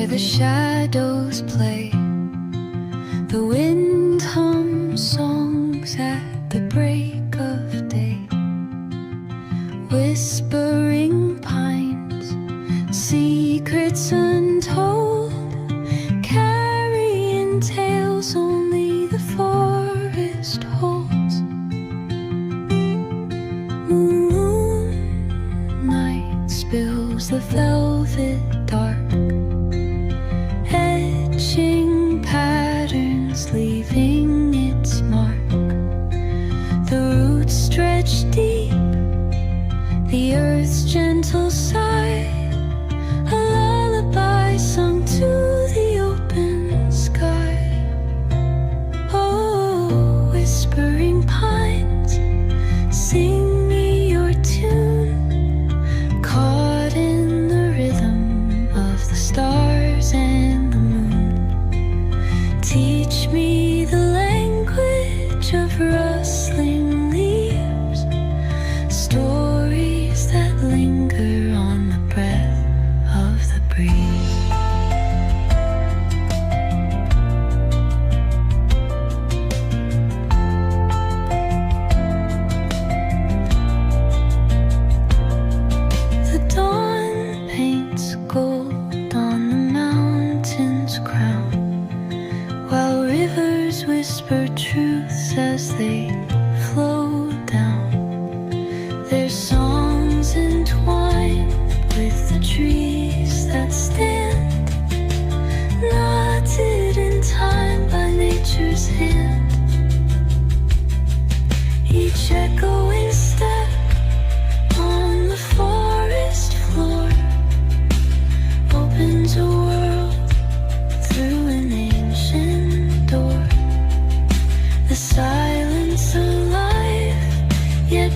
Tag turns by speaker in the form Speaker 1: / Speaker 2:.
Speaker 1: where the shadows play. The wind hums songs at the break of day. Whispering pines, secrets untold, carrying tales only the forest holds. Moonlight spills the velvet dark, etching patterns, leaving its mark. The roots stretch deep, the earth's gentle sigh, a lullaby sung to the open sky. Oh, whispering pines, sing me your tune, caught in the rhythm of the stars and the moon. Teach me the language of rustling leaves, stories that linger on the breath of the breeze. The dawn paints gold on the mountain's crown, while rivers whisper truths as they flow down. Their songs entwined with the trees that stand, knotted in time by nature's hand. Each echoing step on the forest floor opens a world through an ancient door. The silence alive, yet